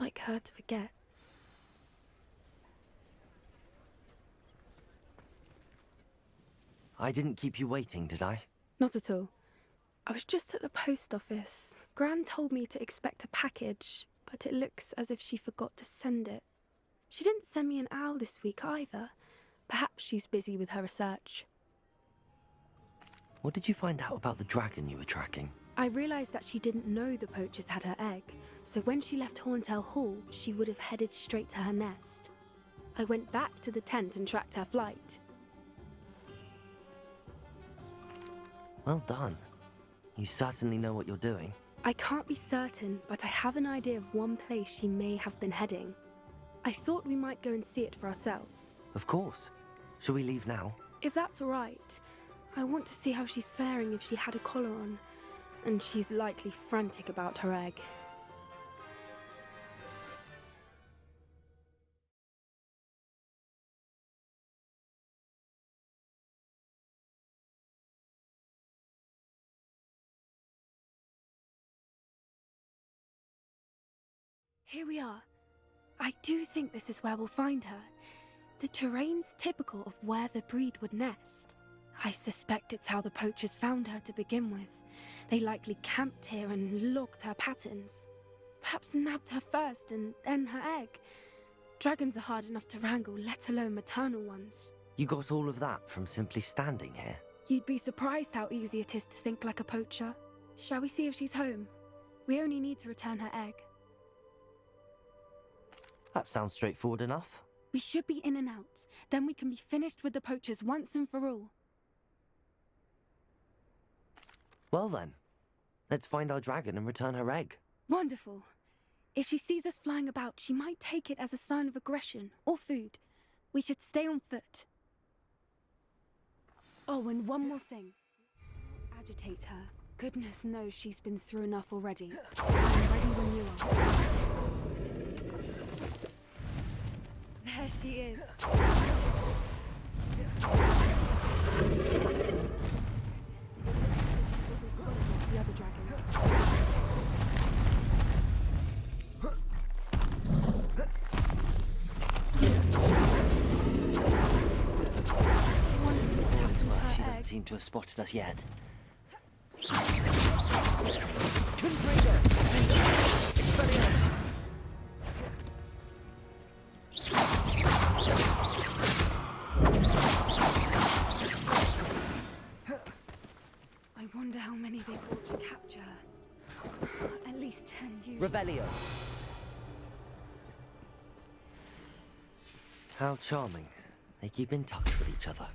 like her to forget. I didn't keep you waiting, did I? Not at all. I was just at the post office. Gran told me to expect a package, but it looks as if she forgot to send it. She didn't send me an owl this week either. Perhaps she's busy with her research. What did you find out about the dragon you were tracking? I realised that she didn't know the poachers had her egg, so when she left Horntail Hall, she would have headed straight to her nest. I went back to the tent and tracked her flight. Well done. You certainly know what you're doing. I can't be certain, but I have an idea of one place she may have been heading. I thought we might go and see it for ourselves. Of course. Shall we leave now? If that's all right. I want to see how she's faring if she had a collar on, and she's likely frantic about her egg. Here we are. I do think this is where we'll find her. The terrain's typical of where the breed would nest. I suspect it's how the poachers found her to begin with. They likely camped here and logged her patterns. Perhaps nabbed her first and then her egg. Dragons are hard enough to wrangle, let alone maternal ones. You got all of that from simply standing here? You'd be surprised how easy it is to think like a poacher. Shall we see if she's home? We only need to return her egg. That sounds straightforward enough. We should be in and out. Then we can be finished with the poachers once and for all. Well then, let's find our dragon and return her egg. Wonderful. If she sees us flying about, she might take it as a sign of aggression or food. We should stay on foot. Oh, and one more thing. Don't agitate her. Goodness knows she's been through enough already. I'm ready when you are. There she is. The other dragons. It's worse, she doesn't seem to have spotted us yet. I wonder how many they fought to capture her. At least 10 usually. Revelio. How charming. They keep in touch with each other.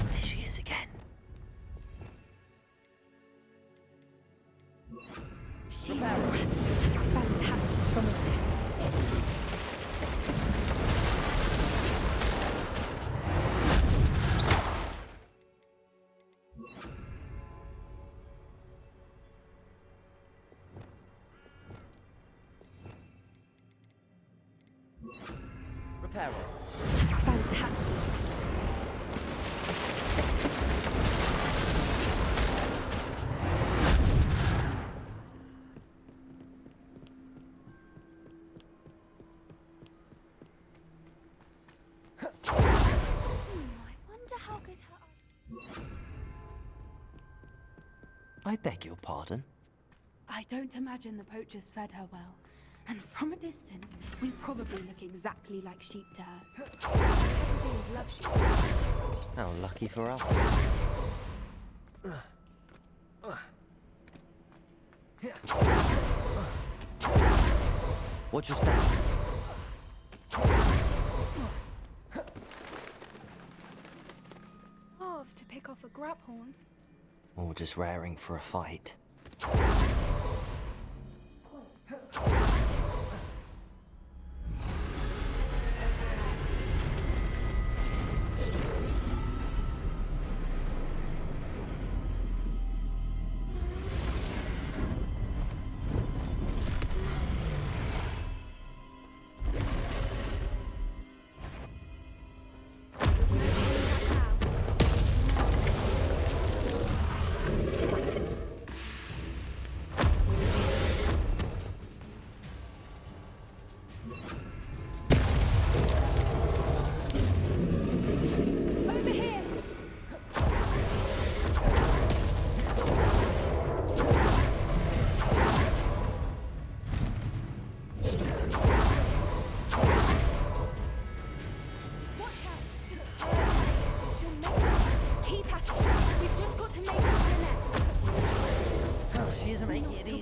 There she is again. She's fantastic from a distance. Reparo. Fantastic. I wonder how good her... I beg your pardon? I don't imagine the poachers fed her well. And from a distance, we probably look exactly like sheep to her. Hebrideans love sheep. How lucky for us. Watch your step. Carved to pick off a grabhorn. Or just raring for a fight.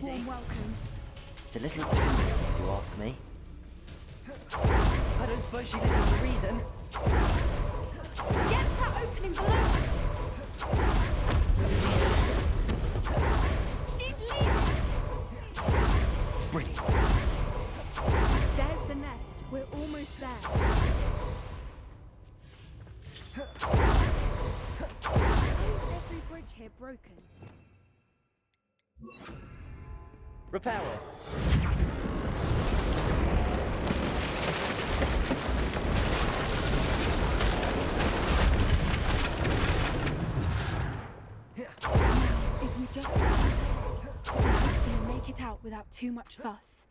warm welcome. It's a little too young, if you ask me. I don't suppose she listens to reason. Get to that opening below! She's leaving! Brilliant. There's the nest. We're almost there. Why is every bridge here broken? Repair her. If we just we can hopefully make it out without too much fuss.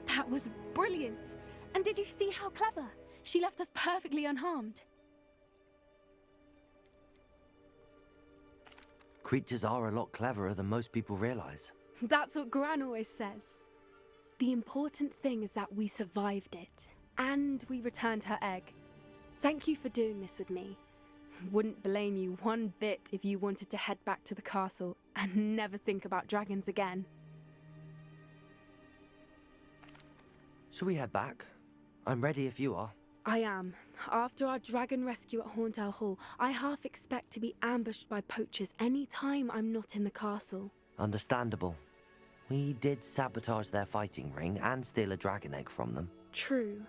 That was brilliant! And did you see how clever? She left us perfectly unharmed. Creatures are a lot cleverer than most people realize. That's what Gran always says. The important thing is that we survived it, and we returned her egg. Thank you for doing this with me. Wouldn't blame you one bit if you wanted to head back to the castle and never think about dragons again. Shall we head back? I'm ready if you are. I am. After our dragon rescue at Hauntel Hall, I half expect to be ambushed by poachers any time I'm not in the castle. Understandable. We did sabotage their fighting ring and steal a dragon egg from them. True.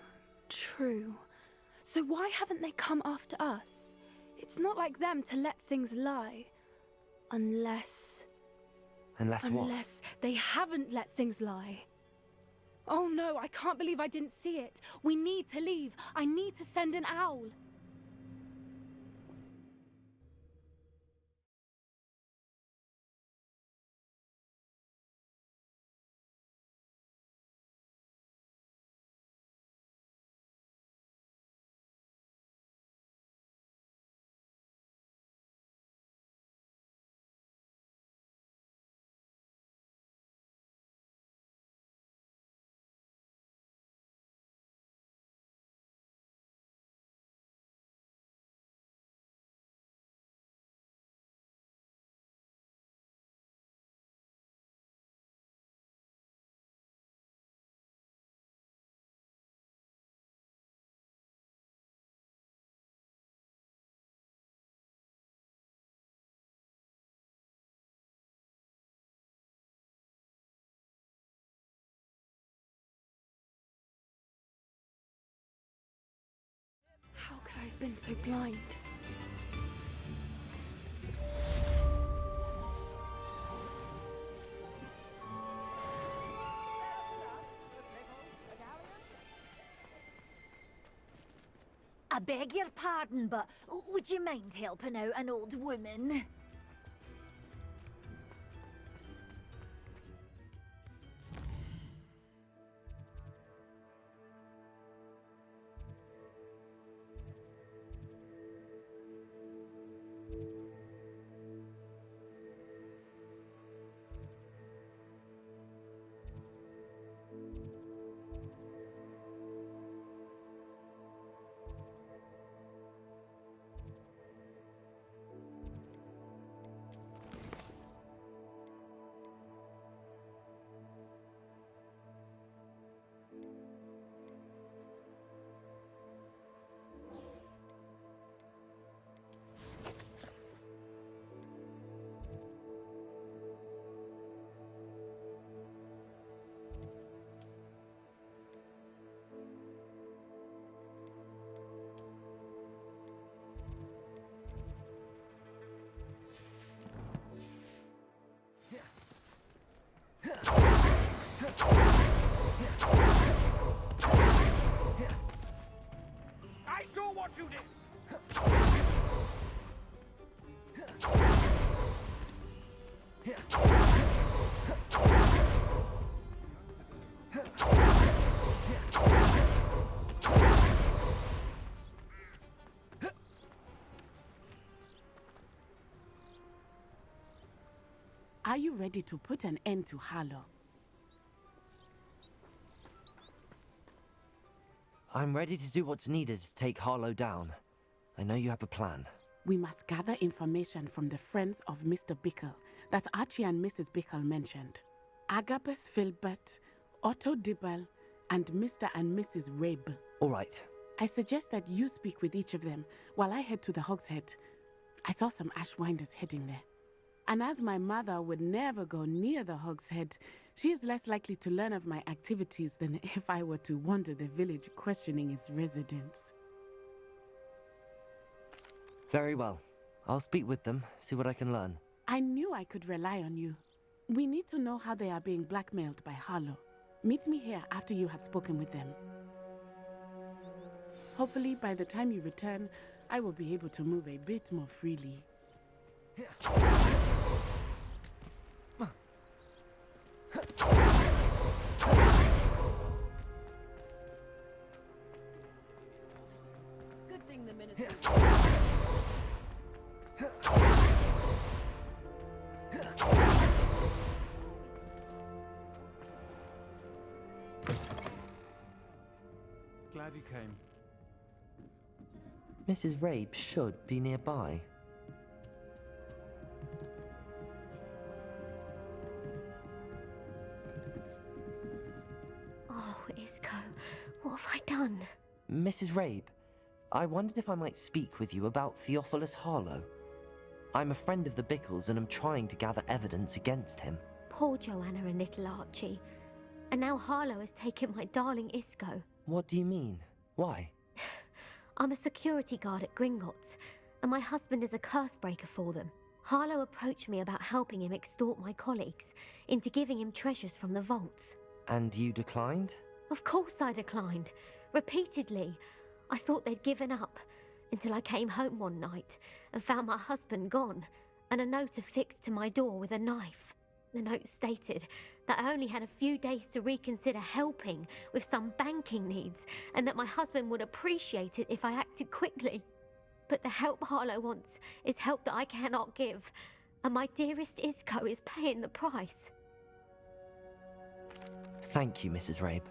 So why haven't they come after us? It's not like them to let things lie. Unless Unless what? Unless they haven't let things lie. Oh no, I can't believe I didn't see it. We need to leave. I need to send an owl. How could I have been so blind? I beg your pardon, but would you mind helping out an old woman? Are you ready to put an end to Harlow? I'm ready to do what's needed to take Harlow down. I know you have a plan. We must gather information from the friends of Mr. Bickle that Archie and Mrs. Bickle mentioned. Agabus Filbert, Otto Dibble, and Mr. and Mrs. Rabe. All right. I suggest that you speak with each of them while I head to the Hogshead. I saw some Ashwinders heading there. And as my mother would never go near the Hogshead, she is less likely to learn of my activities than if I were to wander the village questioning its residents. Very well. I'll speak with them, see what I can learn. I knew I could rely on you. We need to know how they are being blackmailed by Harlow. Meet me here after you have spoken with them. Hopefully, by the time you return, I will be able to move a bit more freely. Good thing the minister. Glad you came. Mrs. Rabe should be nearby. Oh, Isco, what have I done? Mrs. Rabe, I wondered if I might speak with you about Theophilus Harlow. I'm a friend of the Bickles and am trying to gather evidence against him. Poor Joanna and little Archie. And now Harlow has taken my darling Isco. What do you mean? Why? I'm a security guard at Gringotts, and my husband is a curse breaker for them. Harlow approached me about helping him extort my colleagues into giving him treasures from the vaults. And you declined? Of course I declined. Repeatedly. I thought they'd given up, until I came home one night and found my husband gone, and a note affixed to my door with a knife. The note stated that I only had a few days to reconsider helping with some banking needs, and that my husband would appreciate it if I acted quickly. But the help Harlow wants is help that I cannot give, and my dearest Isco is paying the price. Thank you, Mrs. Rabe.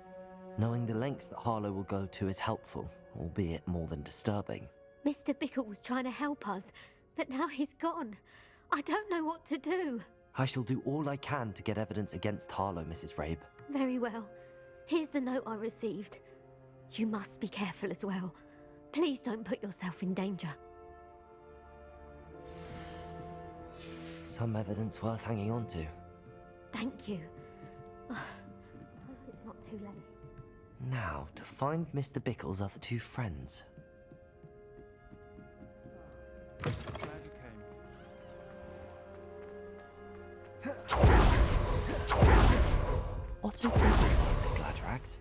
Knowing the lengths that Harlow will go to is helpful, albeit more than disturbing. Mr. Bickle was trying to help us, but now he's gone. I don't know what to do. I shall do all I can to get evidence against Harlow, Mrs. Rabe. Very well. Here's the note I received. You must be careful as well. Please don't put yourself in danger. Some evidence worth hanging on to. Thank you. I hope it's not too late. Now, to find Mr. Bickle's other two friends. Glad you came. Otto Dibble works at Gladrags.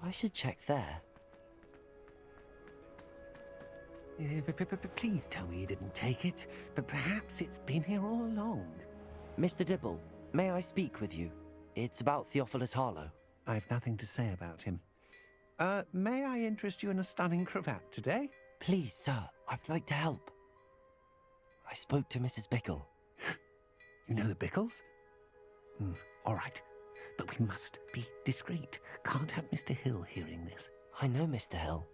I should check there. Please tell me you didn't take it, but perhaps it's been here all along. Mr. Dibble, may I speak with you? It's about Theophilus Harlow. I've nothing to say about him. May I interest you in a stunning cravat today? Please, sir, I'd like to help. I spoke to Mrs. Bickle. You know the Bickles? All right, but we must be discreet. Can't have Mr. Hill hearing this. I know Mr. Hill.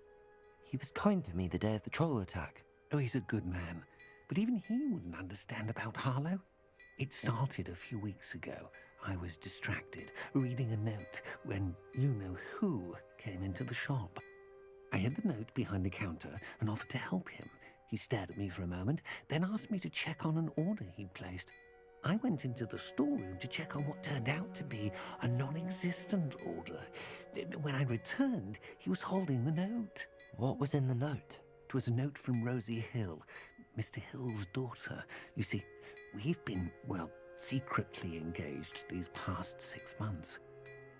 He was kind to me the day of the troll attack. Oh, he's a good man, but even he wouldn't understand about Harlow. It started a few weeks ago. I was distracted, reading a note, when you-know-who came into the shop. I hid the note behind the counter and offered to help him. He stared at me for a moment, then asked me to check on an order he'd placed. I went into the storeroom to check on what turned out to be a non-existent order. When I returned, he was holding the note. What was in the note? It was a note from Rosie Hill, Mr. Hill's daughter. You see, we've been, well, secretly engaged these past 6 months.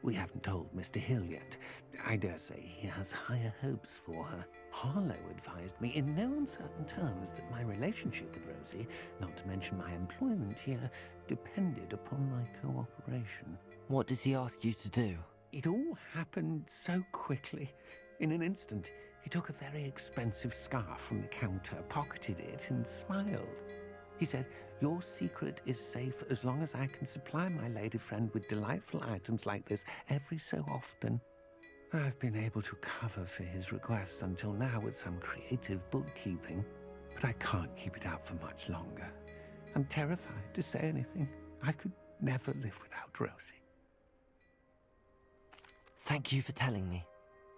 We haven't told Mr. Hill yet. I dare say he has higher hopes for her. Harlow advised me in no uncertain terms that my relationship with Rosie, not to mention my employment here, depended upon my cooperation. What does he ask you to do? It all happened so quickly. In an instant, he took a very expensive scarf from the counter, pocketed it, and smiled. He said, "Your secret is safe as long as I can supply my lady friend with delightful items like this every so often." I've been able to cover for his requests until now with some creative bookkeeping, but I can't keep it up for much longer. I'm terrified to say anything. I could never live without Rosie. Thank you for telling me.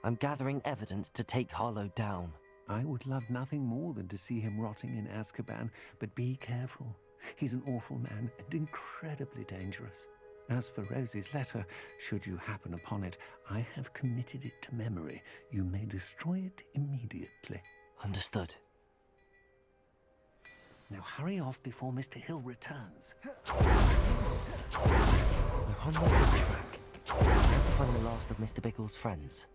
I'm gathering evidence to take Harlow down. I would love nothing more than to see him rotting in Azkaban, but be careful. He's an awful man and incredibly dangerous. As for Rosie's letter, should you happen upon it, I have committed it to memory. You may destroy it immediately. Understood. Now hurry off before Mr. Hill returns. We're on the right track. We have to find the last of Mr. Bickle's friends.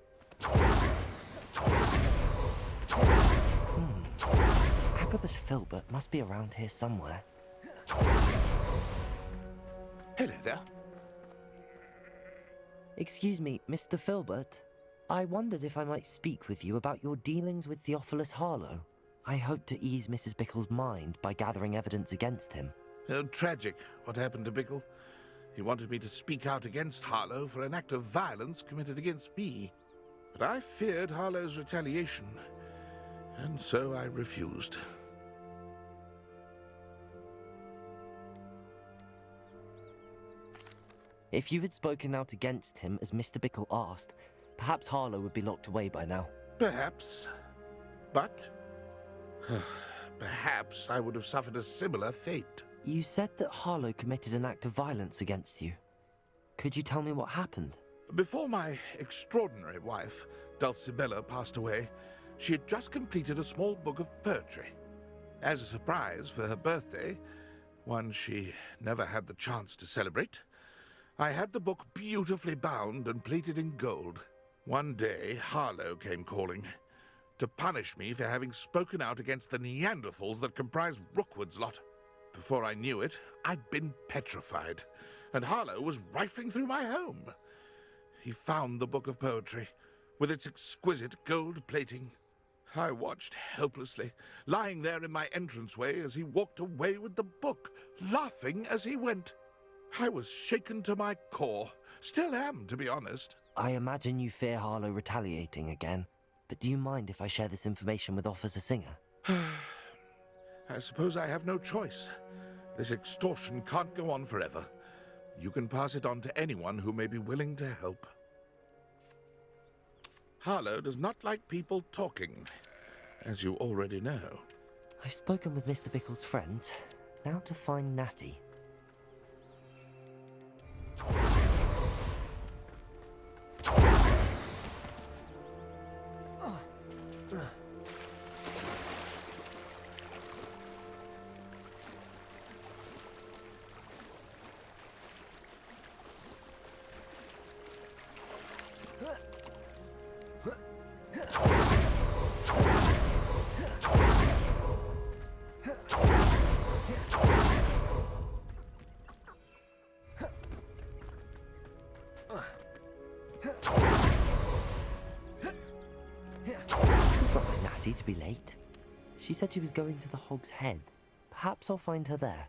Agabus Filbert must be around here somewhere. Hello there. Excuse me, Mr. Filbert. I wondered if I might speak with you about your dealings with Theophilus Harlow. I hope to ease Mrs. Bickle's mind by gathering evidence against him. Tragic what happened to Bickle. He wanted me to speak out against Harlow for an act of violence committed against me. But I feared Harlow's retaliation, and so I refused. If you had spoken out against him as Mr. Bickle asked, perhaps Harlow would be locked away by now. Perhaps. But perhaps I would have suffered a similar fate. You said that Harlow committed an act of violence against you. Could you tell me what happened? Before my extraordinary wife, Dulcibella, passed away, she had just completed a small book of poetry. As a surprise for her birthday, one she never had the chance to celebrate, I had the book beautifully bound and plated in gold. One day, Harlow came calling to punish me for having spoken out against the Neanderthals that comprise Rookwood's lot. Before I knew it, I'd been petrified, and Harlow was rifling through my home. He found the book of poetry, with its exquisite gold plating. I watched helplessly, lying there in my entranceway as he walked away with the book, laughing as he went. I was shaken to my core. Still am, to be honest. I imagine you fear Harlow retaliating again, but do you mind if I share this information with Officer Singer? I suppose I have no choice. This extortion can't go on forever. You can pass it on to anyone who may be willing to help. Harlow does not like people talking, as you already know. I've spoken with Mr. Bickle's friends. Now to find Natty. It's not like Natty to be late. She said she was going to the Hog's Head. Perhaps I'll find her there.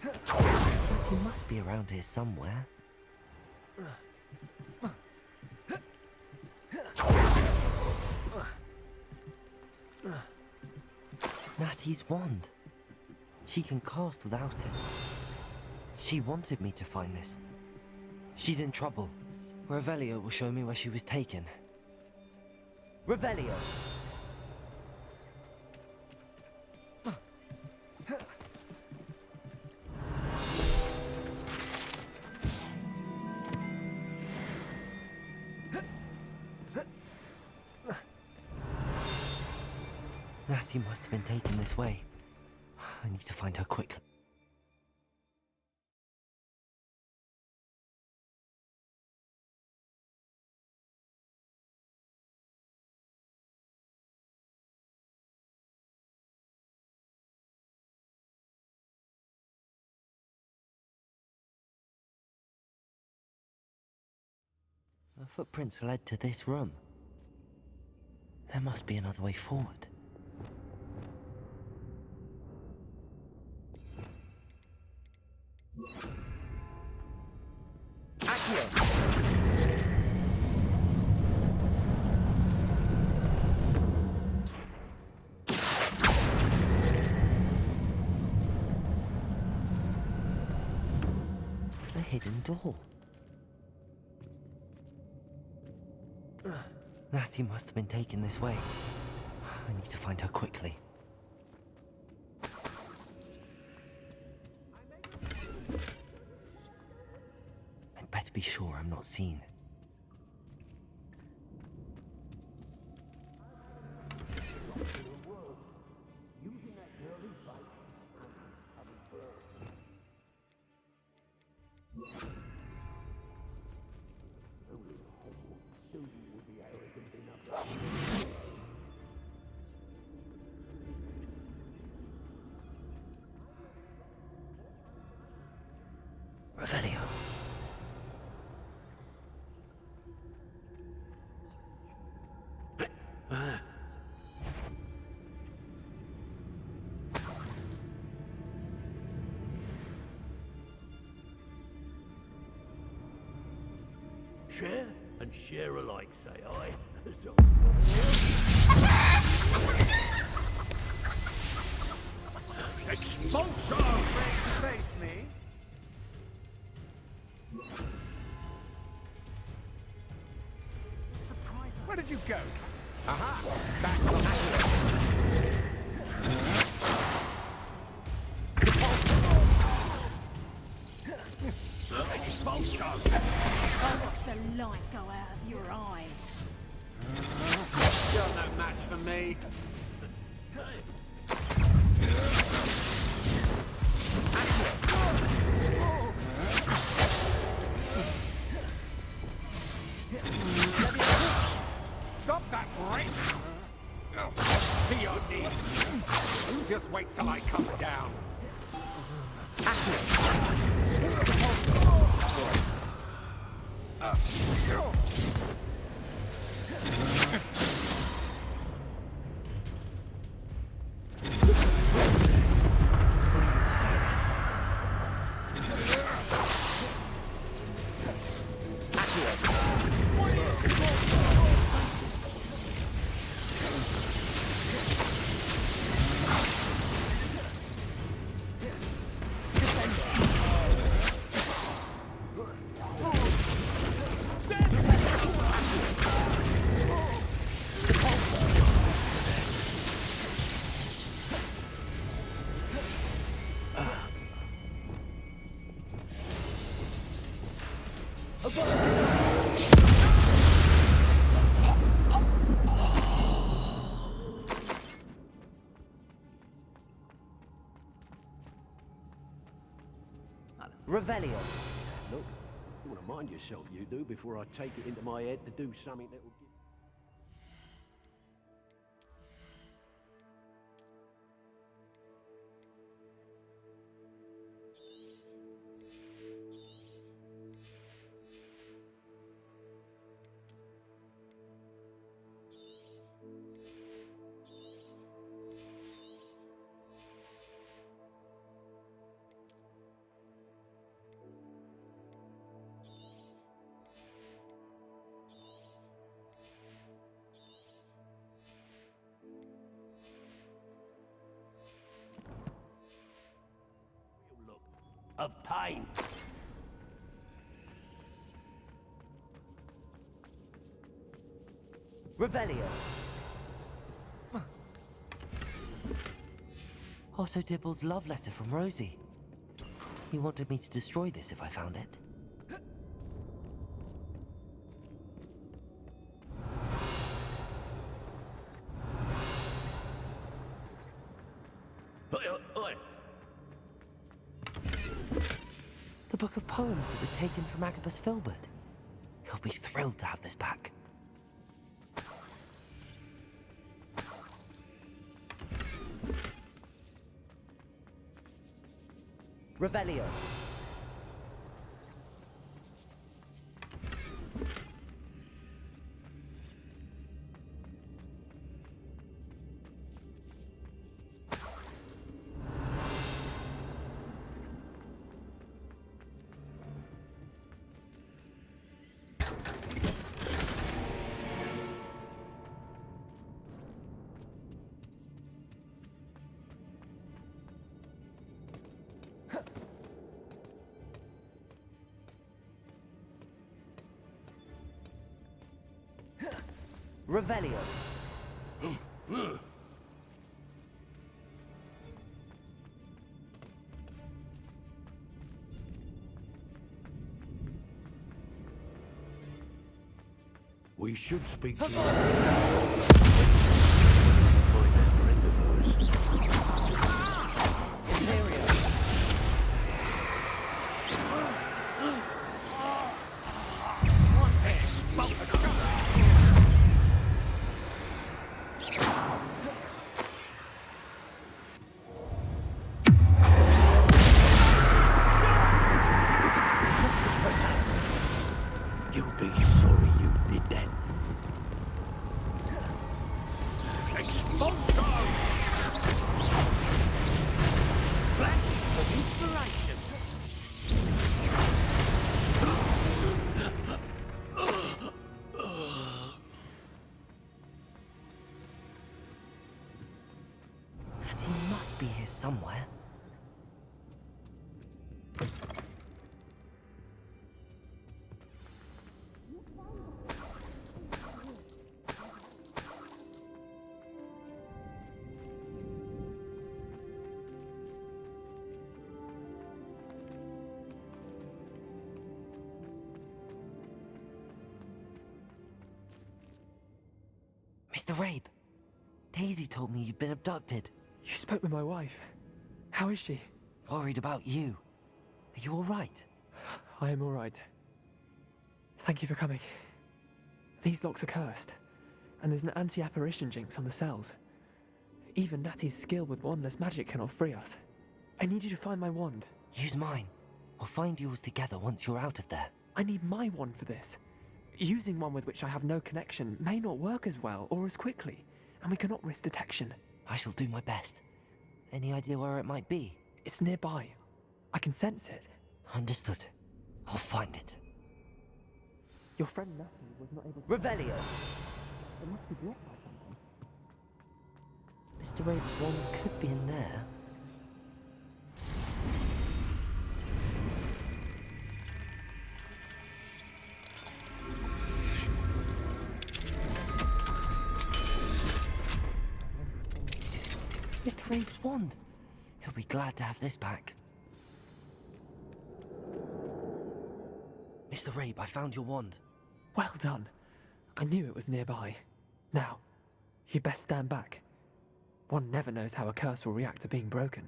Natty must be around here somewhere. Natty's wand. She can cast without it. She wanted me to find this. She's in trouble. Revelio will show me where she was taken. Revelio! Natty must have been taken this way. I need to find her quickly. The footprints led to this room. There must be another way forward. A hidden door. Natty must have been taken this way. I need to find her quickly. I'd better be sure I'm not seen. Revelio. Share and share alike, say I. Expulsion! Afraid to face me? Where did you go? Aha! Back to Expulsion! I'll watch the light go out of your eyes. You're no match for me. Stop that break! To your knees. Just wait till I come down. Revelio. Look, you want to mind yourself, you do, before I take it into my head to do something that will give... look of pain. Revelio. Otto Dibble's love letter from Rosie. He wanted me to destroy this if I found it. The book of poems that was taken from Agabus Filbert. He'll be thrilled to have this back. Revelio. Revelio. We should speak to her. Find that friend of hers. Imperio. You'll be sorry you did that. Expulsion! Flash of inspiration. And he must be here somewhere. Mr. Rabe, Daisy told me you'd been abducted. You spoke with my wife. How is she? Worried about you. Are you all right? I am all right. Thank you for coming. These locks are cursed, and there's an anti-apparition jinx on the cells. Even Natty's skill with wandless magic cannot free us. I need you to find my wand. Use mine. We'll find yours together once you're out of there. I need my wand for this. Using one with which I have no connection may not work as well or as quickly, and we cannot risk detection. I shall do my best. Any idea where it might be? It's nearby. I can sense it. Understood. I'll find it. Your friend Natty was not able to... Revelio! It must be blocked by something. Mr. Rabe's wand could be in there. Mr. Rabe's wand! He'll be glad to have this back. Mr. Rabe, I found your wand. Well done. I knew it was nearby. Now, you best stand back. One never knows how a curse will react to being broken.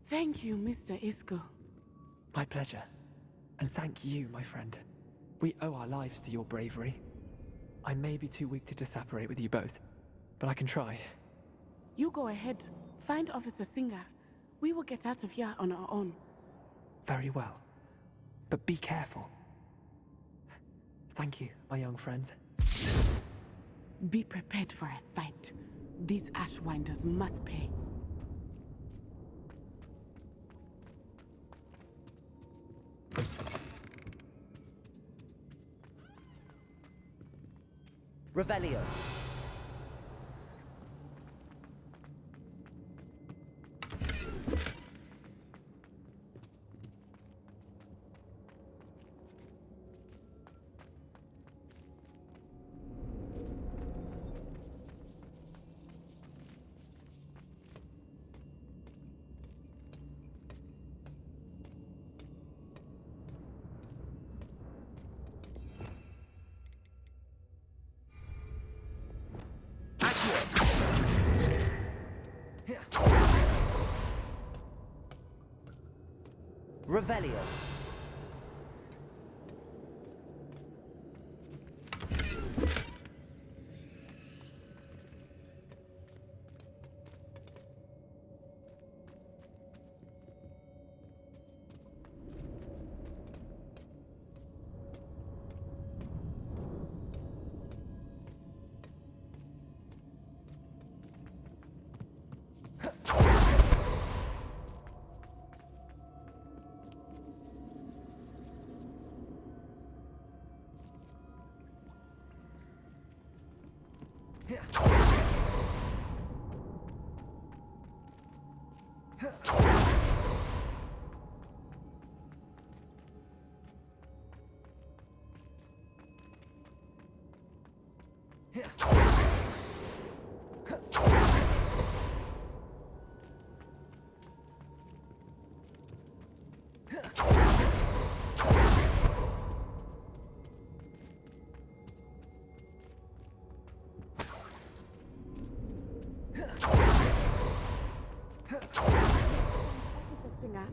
Thank you, Mr. Isco. My pleasure. And thank you, my friend. We owe our lives to your bravery. I may be too weak to disapparate with you both, but I can try. You go ahead. Find Officer Singer. We will get out of here on our own. Very well. But be careful. Thank you, my young friends. Be prepared for a fight. These Ashwinders must pay. Revelio. Revelio.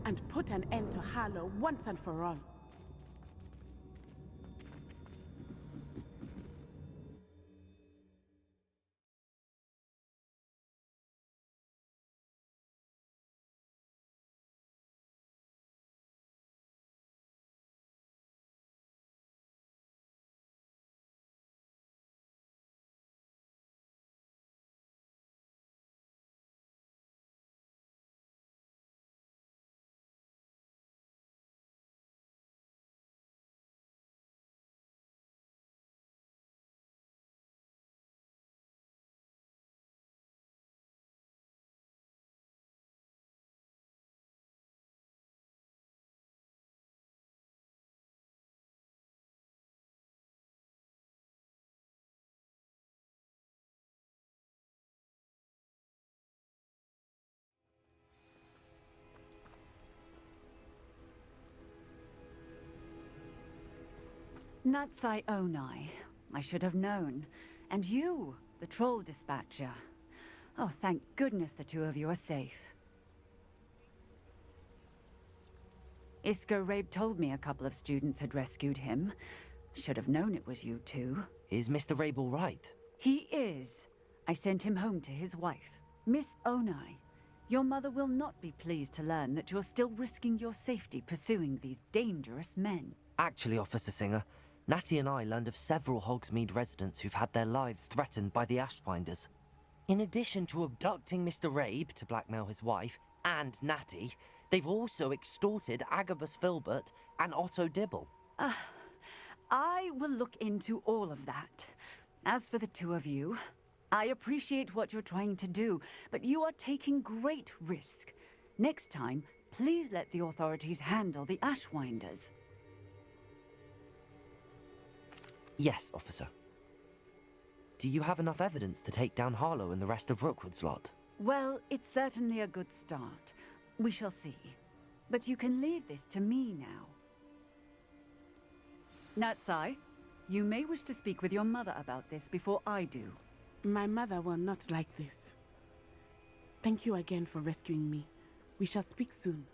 And put an end to Harlow once and for all. Natsai Onai. I should have known. And you, the troll dispatcher. Oh, thank goodness the two of you are safe. Isco Rabe told me a couple of students had rescued him. Should have known it was you two. Is Mr. Rabe all right? He is. I sent him home to his wife. Miss Onai, your mother will not be pleased to learn that you're still risking your safety pursuing these dangerous men. Actually, Officer Singer, Natty and I learned of several Hogsmeade residents who've had their lives threatened by the Ashwinders. In addition to abducting Mr. Rabe to blackmail his wife and Natty, they've also extorted Agabus Filbert and Otto Dibble. I will look into all of that. As for the two of you, I appreciate what you're trying to do, but you are taking great risk. Next time, please let the authorities handle the Ashwinders. Yes, officer. Do you have enough evidence to take down Harlow and the rest of Rookwood's lot? Well, it's certainly a good start. We shall see. But you can leave this to me now. Natsai, you may wish to speak with your mother about this before I do. My mother will not like this. Thank you again for rescuing me. We shall speak soon.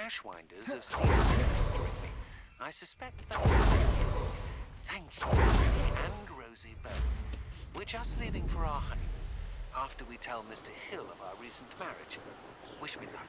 Ashwinders have ceased pestering me. I suspect that... Thank you, Annie and Rosie both. We're just leaving for our honeymoon, after we tell Mr. Hill of our recent marriage. Wish me luck.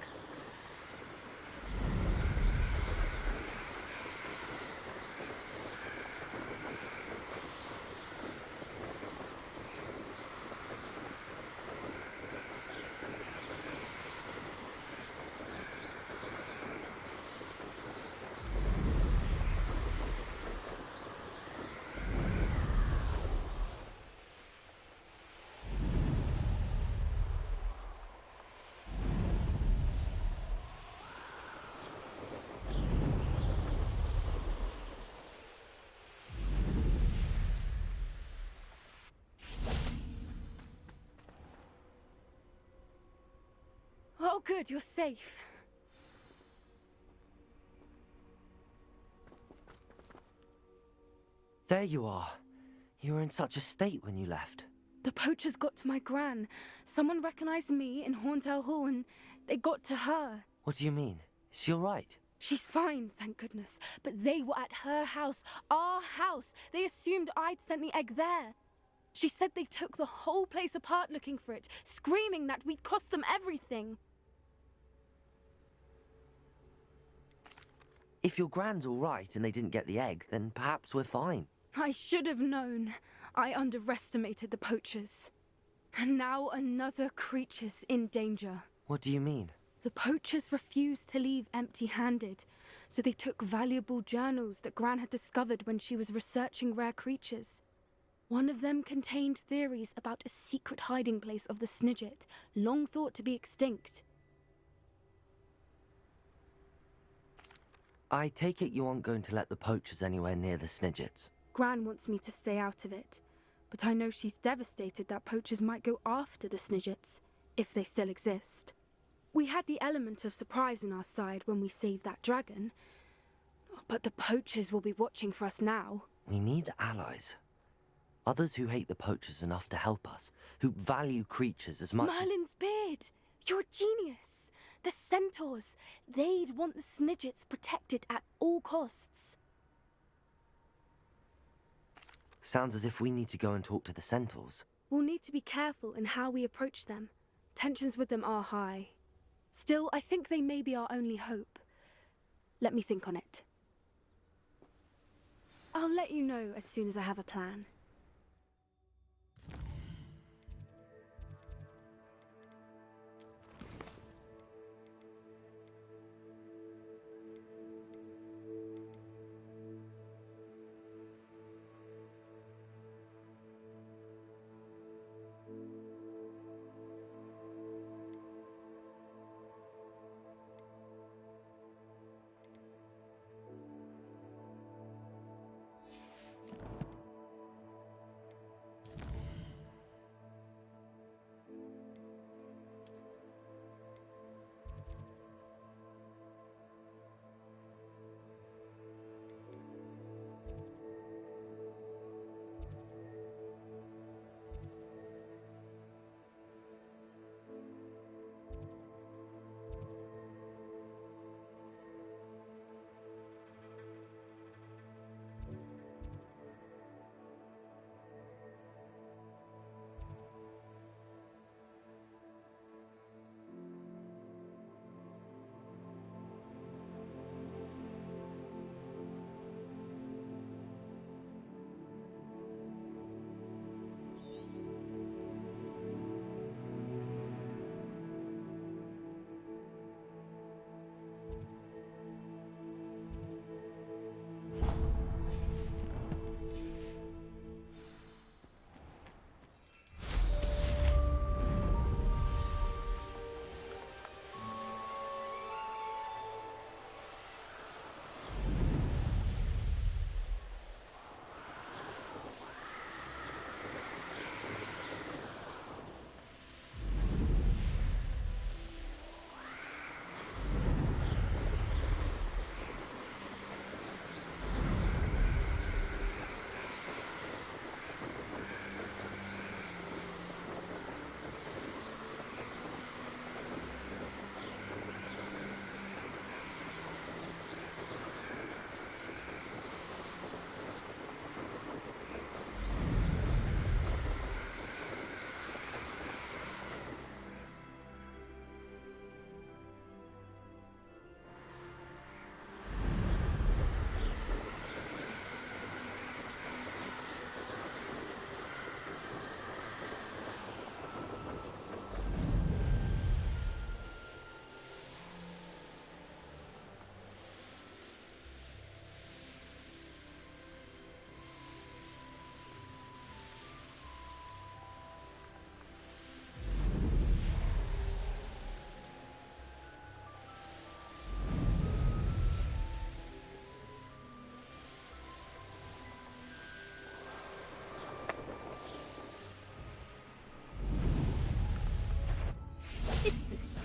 Oh, good, you're safe. There you are. You were in such a state when you left. The poachers got to my gran. Someone recognized me in Horntail Hall and they got to her. What do you mean? Is she all right? She's fine, thank goodness. But they were at her house, our house. They assumed I'd sent the egg there. She said they took the whole place apart looking for it, screaming that we'd cost them everything. If your gran's all right and they didn't get the egg, then perhaps we're fine. I should have known. I underestimated the poachers. And now another creature's in danger. What do you mean? The poachers refused to leave empty-handed, so they took valuable journals that Gran had discovered when she was researching rare creatures. One of them contained theories about a secret hiding place of the Snidget, long thought to be extinct. I take it you aren't going to let the poachers anywhere near the Snidgets. Gran wants me to stay out of it, but I know she's devastated that poachers might go after the Snidgets, if they still exist. We had the element of surprise on our side when we saved that dragon, but the poachers will be watching for us now. We need allies. Others who hate the poachers enough to help us, who value creatures as much Merlin's beard! You're a genius! The centaurs! They'd want the Snidgets protected at all costs. Sounds as if we need to go and talk to the centaurs. We'll need to be careful in how we approach them. Tensions with them are high. Still, I think they may be our only hope. Let me think on it. I'll let you know as soon as I have a plan.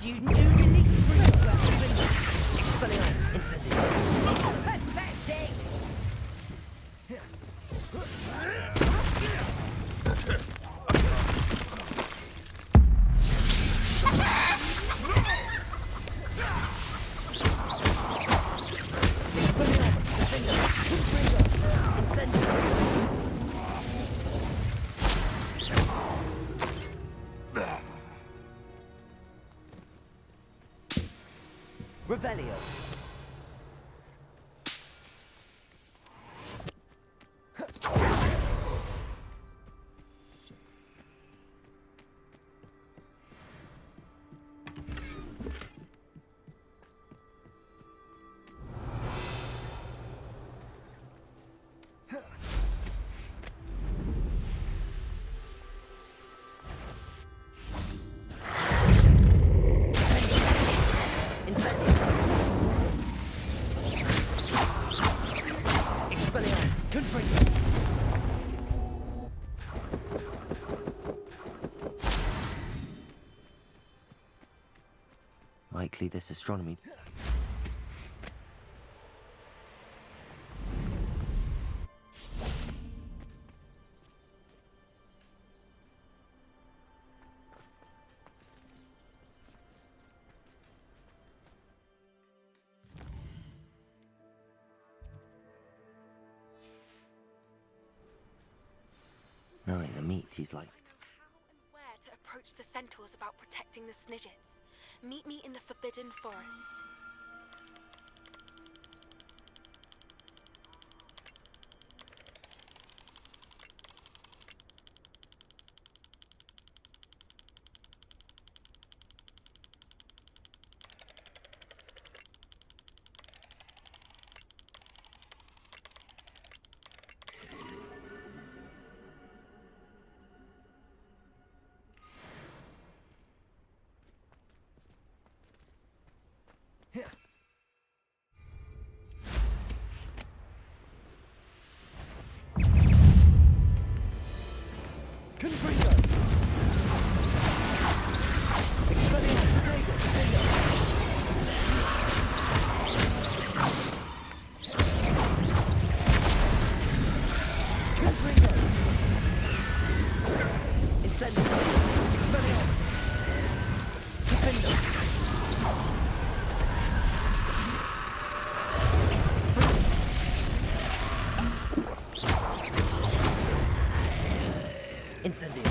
Student new release from the Expelliarmus, incendiary. Pathetic! Revelio. Likely this astronomy. Knowing the meat, he's like. I know how and where to approach the centaurs about protecting the Snidgets. Meet me in the Forbidden Forest. Incendio.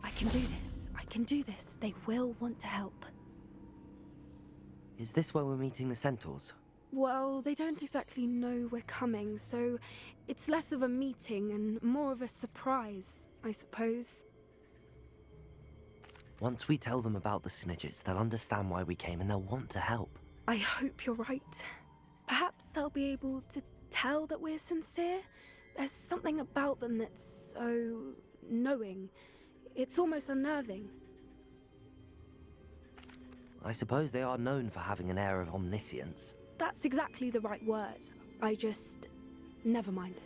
I can do this. I can do this. They will want to help. Is this where we're meeting the centaurs? Well, they don't exactly know we're coming, so it's less of a meeting and more of a surprise, I suppose. Once we tell them about the Snidgets, they'll understand why we came and they'll want to help. I hope you're right. Perhaps they'll be able to tell that we're sincere. There's something about them that's so knowing. It's almost unnerving. I suppose they are known for having an air of omniscience. That's exactly the right word. I just... never mind.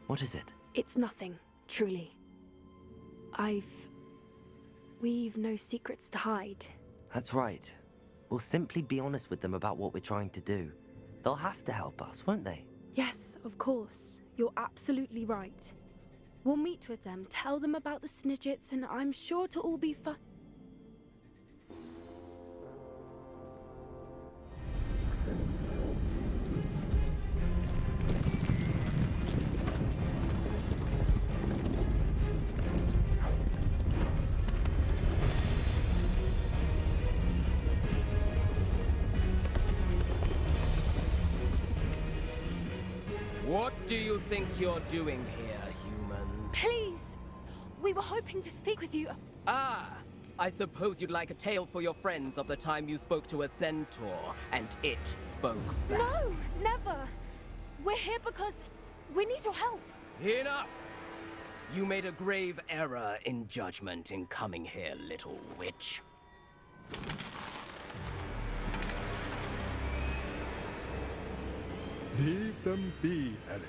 What is it? It's nothing, truly. We've no secrets to hide. That's right. We'll simply be honest with them about what we're trying to do. They'll have to help us, won't they? Yes, of course. You're absolutely right. We'll meet with them, tell them about the Snidgets, and I'm sure it'll all be fun. What do you think you're doing here, humans? Please! We were hoping to speak with you. Ah! I suppose you'd like a tale for your friends of the time you spoke to a centaur, and it spoke back. No! Never! We're here because we need your help. Enough! You made a grave error in judgment in coming here, little witch. Leave them be, Alec.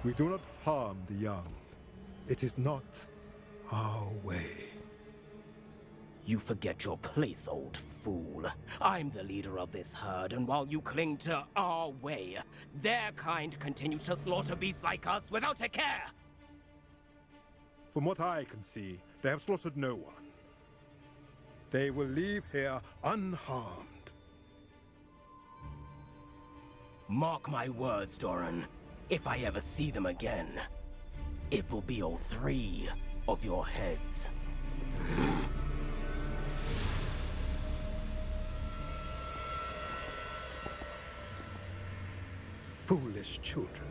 We do not harm the young. It is not our way. You forget your place, old fool. I'm the leader of this herd, and while you cling to our way, their kind continue to slaughter beasts like us without a care! From what I can see, they have slaughtered no one. They will leave here unharmed. Mark my words, Doran. If I ever see them again, it will be all 3 of your heads. Foolish children.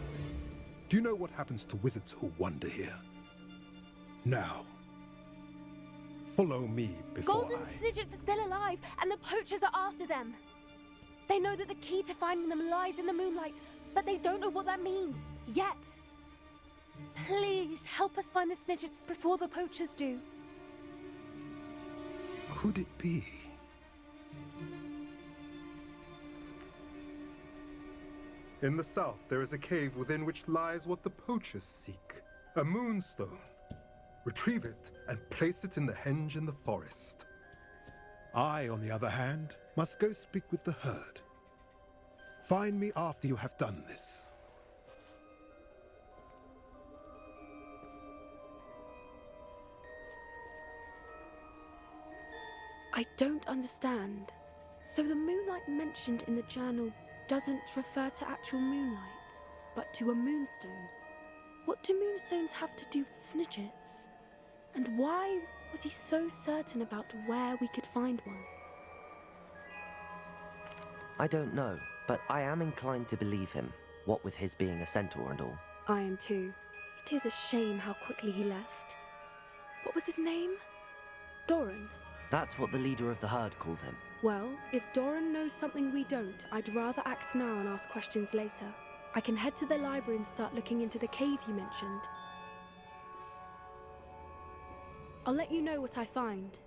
Do you know what happens to wizards who wander here? Now, follow me before Golden Snidgets are still alive, and the poachers are after them. They know that the key to finding them lies in the moonlight, but they don't know what that means, yet. Please, help us find the Snidgets before the poachers do. Could it be? In the south, there is a cave within which lies what the poachers seek. A moonstone. Retrieve it and place it in the henge in the forest. I, on the other hand, must go speak with the herd. Find me after you have done this. I don't understand. So the moonlight mentioned in the journal doesn't refer to actual moonlight, but to a moonstone. What do moonstones have to do with Snidgets? And why was he so certain about where we could find one? I don't know, but I am inclined to believe him, what with his being a centaur and all. I am too. It is a shame how quickly he left. What was his name? Doran? That's what the leader of the herd called him. Well, if Doran knows something we don't, I'd rather act now and ask questions later. I can head to the library and start looking into the cave you mentioned. I'll let you know what I find.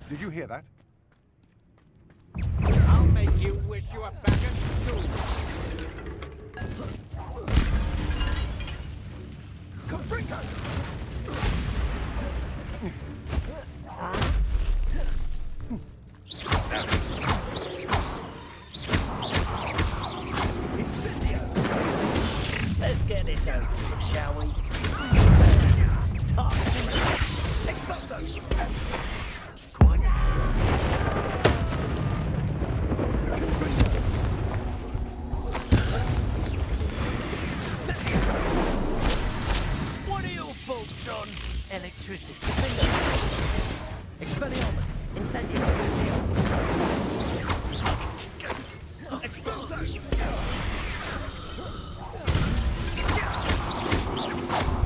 Did you hear that? I'll make you wish you were back at school. Confringo! Let's get this over with, shall we? Time. Electricity. Expelliarmus. Incendio.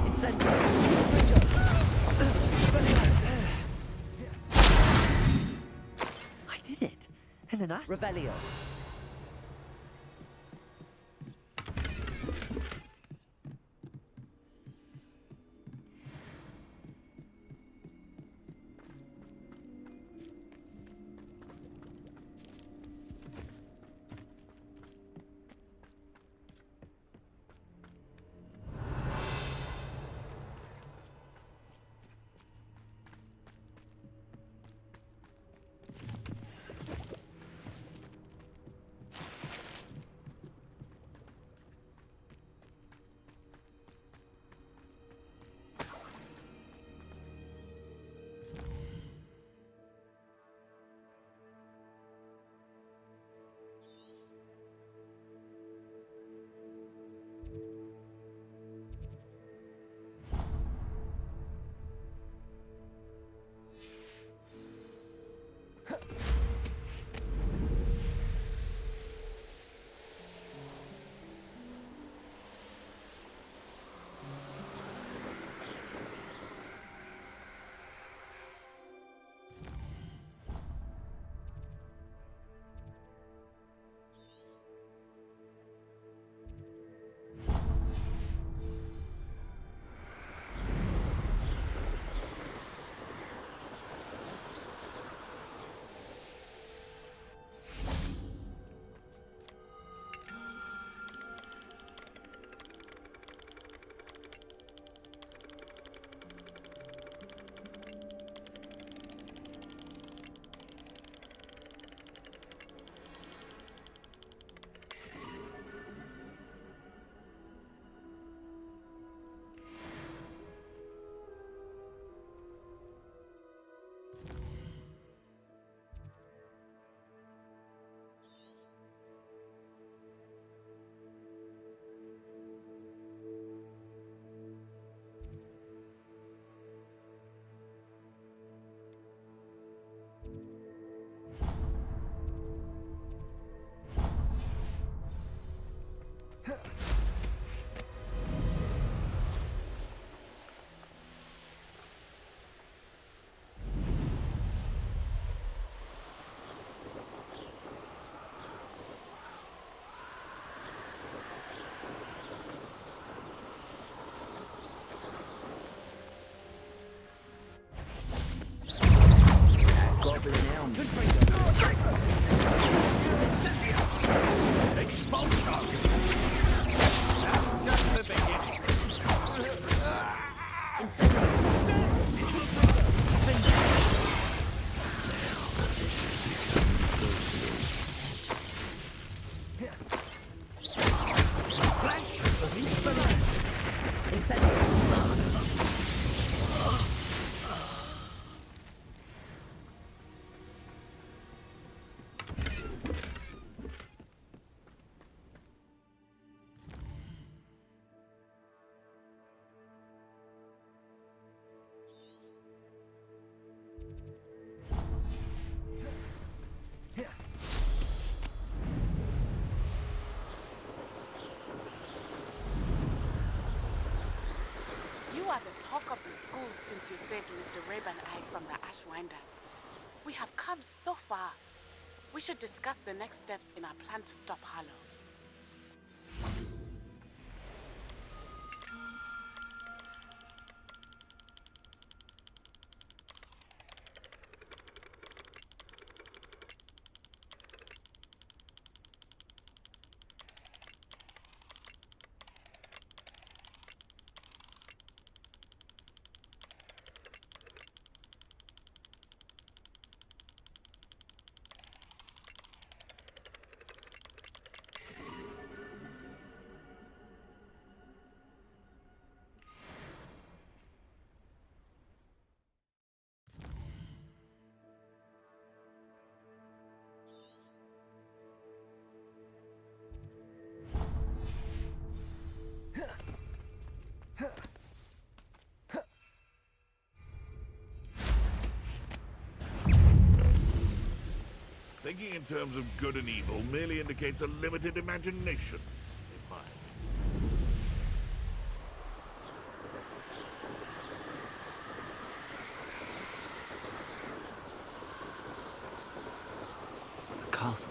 Incendio. I did it. And then Revelio. You are the talk of the school since you saved Mr. Rabe and I from the Ashwinders. We have come so far. We should discuss the next steps in our plan to stop Harlow. Thinking in terms of good and evil merely indicates a limited imagination. In my The castle.